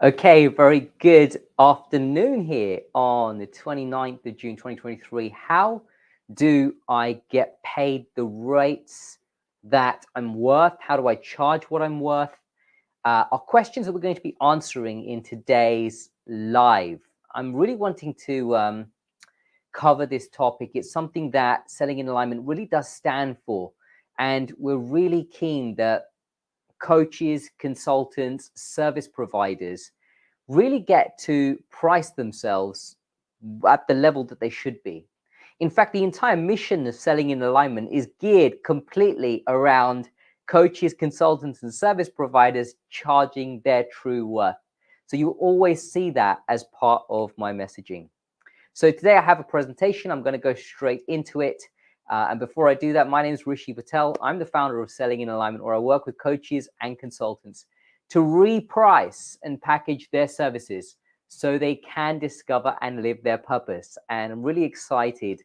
Okay, very good afternoon here on the 29th of June 2023. How do I get paid the rates that I'm worth? How do I charge what I'm worth? Are questions that we're going to be answering in today's live. I'm really wanting to cover this topic. It's something that Selling in Alignment really does stand for. And we're really keen that coaches, consultants, service providers really get to price themselves at the level that they should be. In fact, the entire mission of Selling in Alignment is geared completely around coaches, consultants, and service providers charging their true worth. So you always see that as part of my messaging. So today I have a presentation. I'm going to go straight into it. And before I do that, my name is Rishi Patel. I'm the founder of Selling in Alignment, where I work with coaches and consultants to reprice and package their services so they can discover and live their purpose. And I'm really excited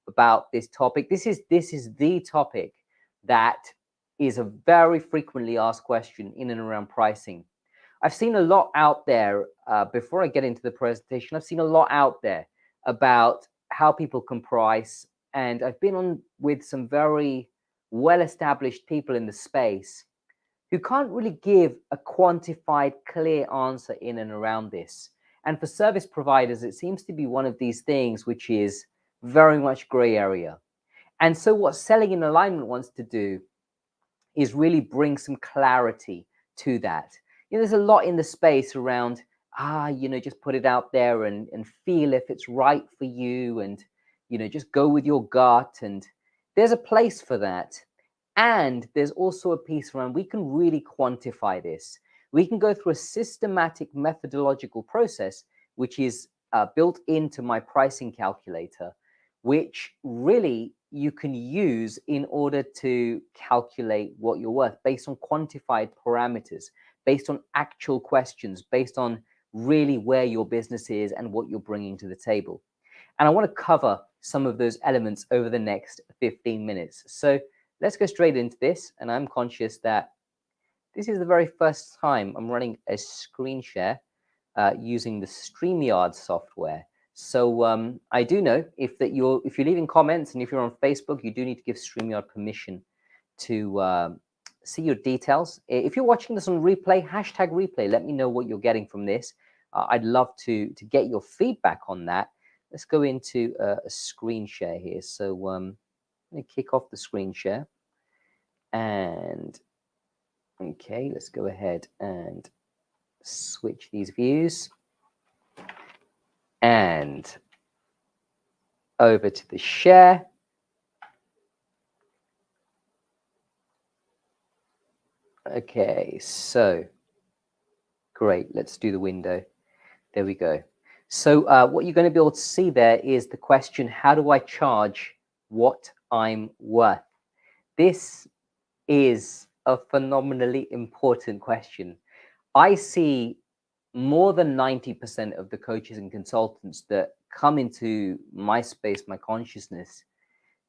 about this topic. This is the topic that is a very frequently asked question in and around pricing. I've seen a lot out there. Before I get into the presentation, I've seen a lot out there about how people can price, and I've been on with some very well-established people in the space who can't really give a quantified, clear answer in and around this. And for service providers, it seems to be one of these things which is very much gray area. And so what Selling in Alignment wants to do is really bring some clarity to that. There's a lot in the space around, just put it out there and feel if it's right for you, and, just go with your gut. And there's a place for that. And there's also a piece around, we can really quantify this. We can go through a systematic methodological process, which is built into my pricing calculator, which really you can use in order to calculate what you're worth based on quantified parameters, based on actual questions, based on really where your business is and what you're bringing to the table. And I want to cover some of those elements over the next 15 minutes. So let's go straight into this. And I'm conscious that this is the very first time I'm running a screen share using the StreamYard software. So I do know if you're leaving comments, and if you're on Facebook, you do need to give StreamYard permission to see your details. If you're watching this on replay, hashtag replay, let me know what you're getting from this. I'd love to get your feedback on that. Let's go into a screen share here. So I'm going to kick off the screen share. And okay, let's go ahead and switch these views. And over to the share. Okay, so great. Let's do the window. There we go. So what you're going to be able to see there is the question, how do I charge what I'm worth? This is a phenomenally important question. I see more than 90% of the coaches and consultants that come into my space, my consciousness,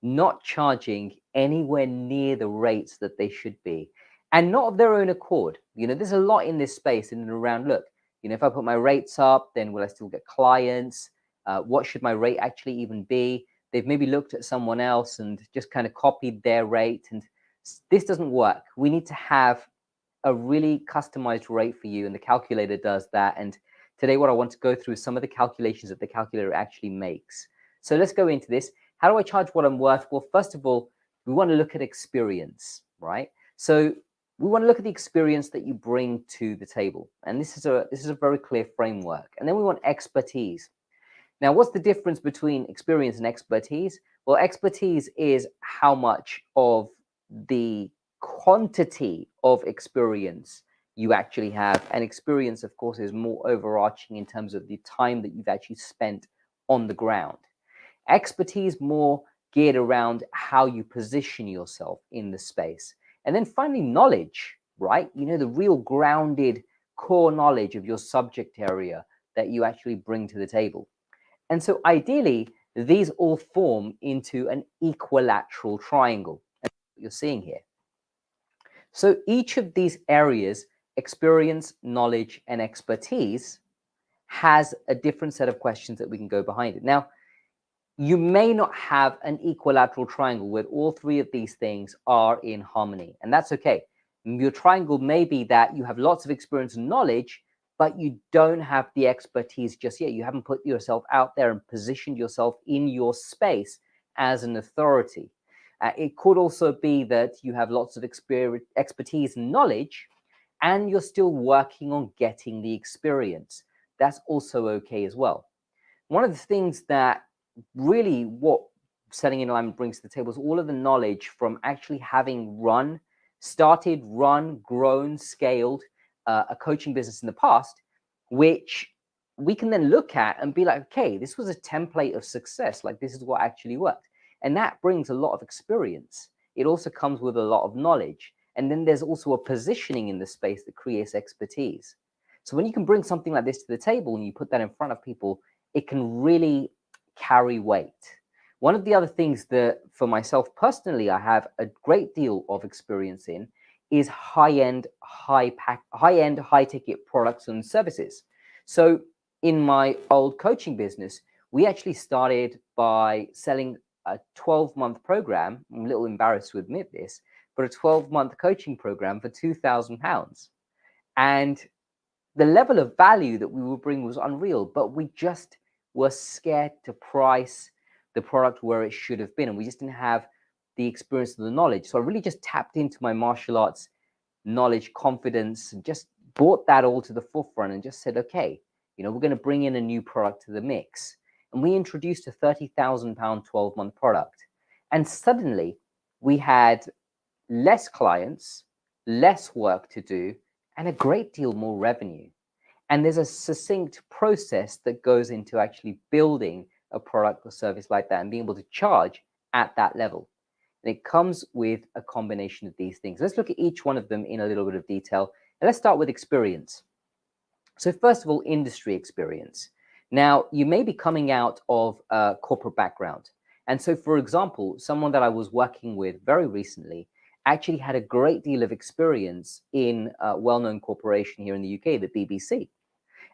not charging anywhere near the rates that they should be, and not of their own accord. There's a lot in this space in and around, look, if I put my rates up, then will I still get clients? What should my rate actually even be? They've maybe looked at someone else and just kind of copied their rate, and this doesn't work. We need to have a really customized rate for you, and the calculator does that. And today what I want to go through is some of the calculations that the calculator actually makes. So let's go into this. How do I charge what I'm worth? Well, first of all, we want to look at experience, right? So we want to look at the experience that you bring to the table. And this is a very clear framework. And then we want expertise. Now, what's the difference between experience and expertise? Well, expertise is how much of the quantity of experience you actually have. And experience, of course, is more overarching in terms of the time that you've actually spent on the ground. Expertise more geared around how you position yourself in the space. And then finally, knowledge, right? The real grounded core knowledge of your subject area that you actually bring to the table. And so ideally, these all form into an equilateral triangle, as you're seeing here. So each of these areas experience, knowledge, and expertise has a different set of questions that we can go behind it. Now, you may not have an equilateral triangle where all three of these things are in harmony, and that's okay. Your triangle may be that you have lots of experience and knowledge, but you don't have the expertise just yet. You haven't put yourself out there and positioned yourself in your space as an authority. It could also be that you have lots of expertise and knowledge, and you're still working on getting the experience. That's also okay as well. One of the things that really what Selling in Alignment brings to the table is all of the knowledge from actually having started, grown, scaled a coaching business in the past, which we can then look at and be like, okay, this was a template of success. Like, this is what actually worked. And that brings a lot of experience. It also comes with a lot of knowledge. And then there's also a positioning in the space that creates expertise. So when you can bring something like this to the table and you put that in front of people, it can really carry weight. One of the other things that, for myself personally, I have a great deal of experience in is high-end, high-ticket products and services. So in my old coaching business, we actually started by selling a 12-month program. I'm a little embarrassed to admit this, but a 12-month coaching program for £2,000. And the level of value that we would bring was unreal, but we just were scared to price the product where it should have been. And we just didn't have the experience of the knowledge. So I really just tapped into my martial arts knowledge, confidence, and just brought that all to the forefront and just said, okay, we're going to bring in a new product to the mix. And we introduced a £30,000 12-month product. And suddenly we had less clients, less work to do, and a great deal more revenue. And there's a succinct process that goes into actually building a product or service like that and being able to charge at that level. And it comes with a combination of these things. Let's look at each one of them in a little bit of detail. And let's start with experience. So first of all, industry experience. Now, you may be coming out of a corporate background. And so, for example, someone that I was working with very recently actually had a great deal of experience in a well-known corporation here in the UK, the BBC.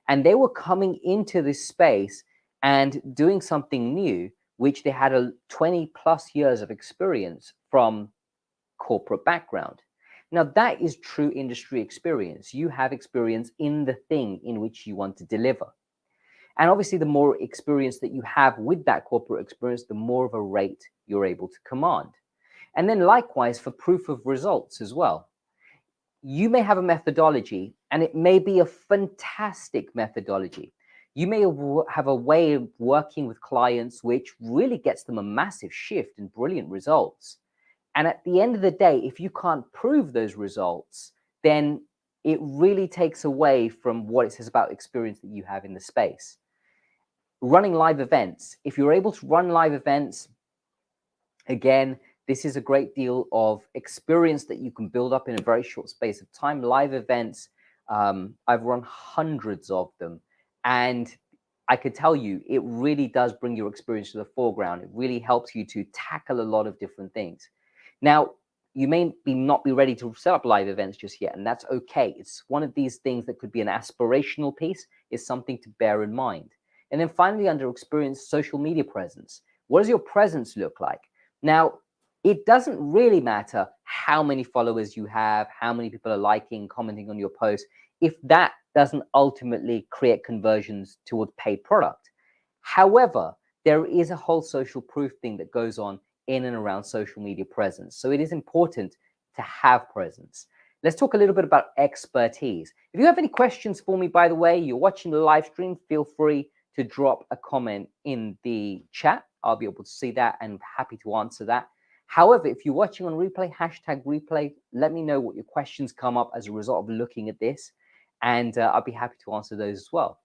And they were coming into this space and doing something new, which they had a 20 plus years of experience from corporate background. Now, that is true industry experience. You have experience in the thing in which you want to deliver. And obviously, the more experience that you have with that corporate experience, the more of a rate you're able to command. And then likewise for proof of results as well. You may have a methodology, and it may be a fantastic methodology. You may have a way of working with clients which really gets them a massive shift and brilliant results. And at the end of the day, if you can't prove those results, then it really takes away from what it says about experience that you have in the space. Running live events. If you're able to run live events, again, this is a great deal of experience that you can build up in a very short space of time. Live events, I've run hundreds of them. And I could tell you, it really does bring your experience to the foreground. It really helps you to tackle a lot of different things. Now, you may not be ready to set up live events just yet, and that's okay. It's one of these things that could be an aspirational piece. It's something to bear in mind. And then finally, under experience, social media presence. What does your presence look like? Now, it doesn't really matter how many followers you have, how many people are liking, commenting on your post, if that doesn't ultimately create conversions toward paid product. However, there is a whole social proof thing that goes on in and around social media presence. So it is important to have presence. Let's talk a little bit about expertise. If you have any questions for me, by the way, you're watching the live stream, feel free to drop a comment in the chat. I'll be able to see that and happy to answer that. However, if you're watching on replay, hashtag replay, let me know what your questions come up as a result of looking at this, and I'll be happy to answer those as well.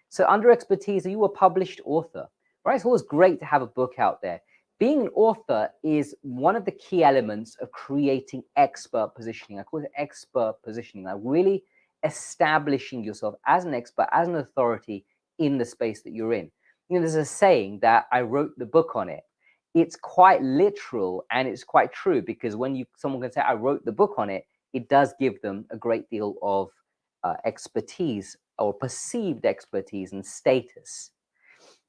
So under expertise, are you a published author? Right? It's always great to have a book out there. Being an author is one of the key elements of creating expert positioning. I call it expert positioning. Like really establishing yourself as an expert, as an authority in the space that you're in. There's a saying that I wrote the book on it. It's quite literal and it's quite true, because when someone can say I wrote the book on it, it does give them a great deal of expertise or perceived expertise and status.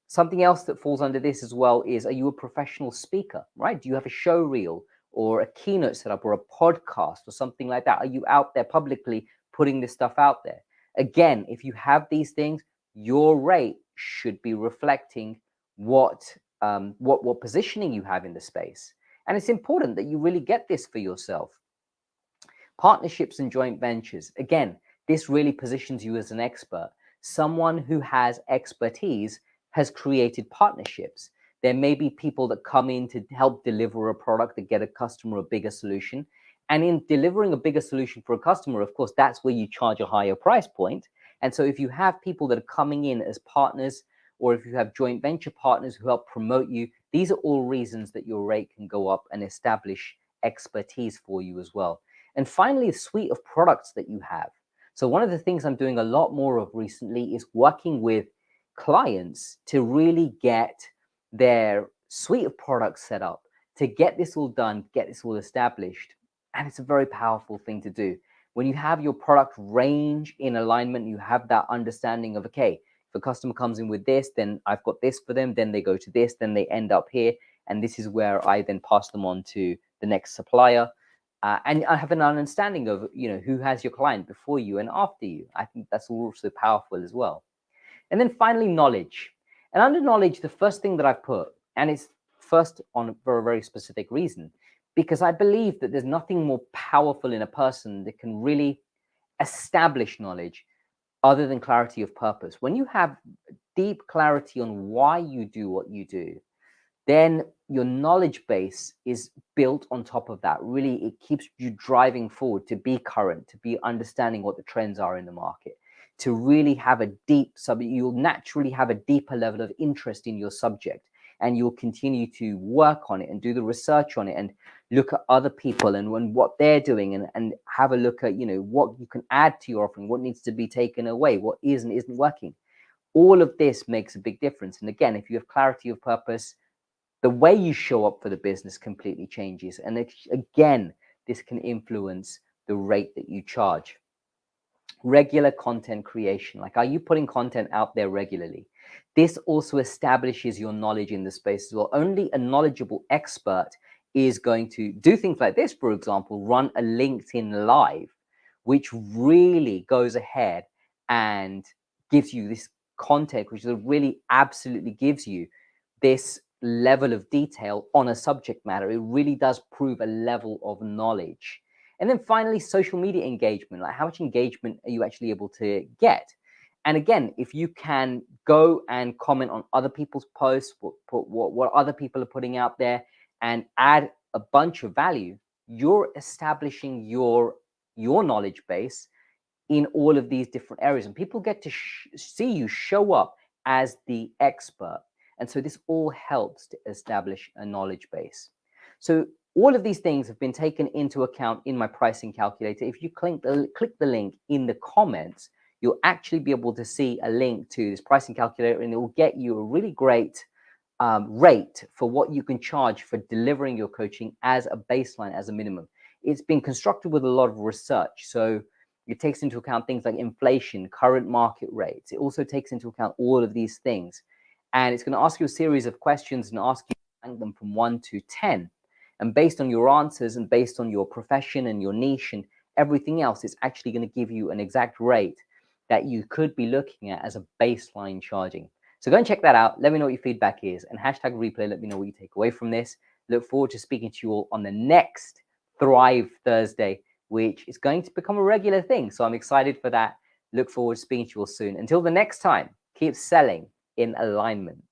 Something else that falls under this as well is, are you a professional speaker, right? Do you have a show reel or a keynote setup or a podcast or something like that? Are you out there publicly putting this stuff out there? Again, if you have these things, your rate should be reflecting what positioning you have in the space. And it's important that you really get this for yourself. Partnerships and joint ventures. Again, this really positions you as an expert. Someone who has expertise has created partnerships. There may be people that come in to help deliver a product to get a customer a bigger solution. And in delivering a bigger solution for a customer, of course, that's where you charge a higher price point. And so if you have people that are coming in as partners, or if you have joint venture partners who help promote you, these are all reasons that your rate can go up and establish expertise for you as well. And finally, a suite of products that you have. So one of the things I'm doing a lot more of recently is working with clients to really get their suite of products set up, to get this all done, get this all established. And it's a very powerful thing to do. When you have your product range in alignment, you have that understanding of, okay, if a customer comes in with this, then I've got this for them, then they go to this, then they end up here. And this is where I then pass them on to the next supplier. And I have an understanding of, who has your client before you and after you. I think that's also powerful as well. And then finally, knowledge. And under knowledge, the first thing that I've put, and it's first on for a very specific reason, because I believe that there's nothing more powerful in a person that can really establish knowledge other than clarity of purpose. When you have deep clarity on why you do what you do, then your knowledge base is built on top of that. Really, it keeps you driving forward to be current, to be understanding what the trends are in the market, to really have a deep subject. You'll naturally have a deeper level of interest in your subject, and you'll continue to work on it and do the research on it and look at other people and what they're doing and have a look at, what you can add to your offering, what needs to be taken away, what is and isn't working. All of this makes a big difference. And again, if you have clarity of purpose, the way you show up for the business completely changes. And again, this can influence the rate that you charge. Regular content creation. Like, are you putting content out there regularly? This also establishes your knowledge in the space as well. Only a knowledgeable expert is going to do things like this, for example, run a LinkedIn Live, which really goes ahead and gives you this content, which really absolutely gives you this level of detail on a subject matter. It really does prove a level of knowledge. And then finally, social media engagement. Like, how much engagement are you actually able to get? And again, if you can go and comment on other people's posts, what other people are putting out there, and add a bunch of value, you're establishing your knowledge base in all of these different areas. And people get to see you show up as the expert. And so this all helps to establish a knowledge base. So all of these things have been taken into account in my pricing calculator. If you click the link in the comments, you'll actually be able to see a link to this pricing calculator, and it will get you a really great rate for what you can charge for delivering your coaching as a baseline, as a minimum. It's been constructed with a lot of research. So it takes into account things like inflation, current market rates. It also takes into account all of these things. And it's going to ask you a series of questions and ask you to rank them from 1 to 10. And based on your answers and based on your profession and your niche and everything else, it's actually going to give you an exact rate that you could be looking at as a baseline charging. So go and check that out. Let me know what your feedback is, and hashtag replay. Let me know what you take away from this. Look forward to speaking to you all on the next Thrive Thursday, which is going to become a regular thing. So I'm excited for that. Look forward to speaking to you all soon. Until the next time, keep selling in alignment.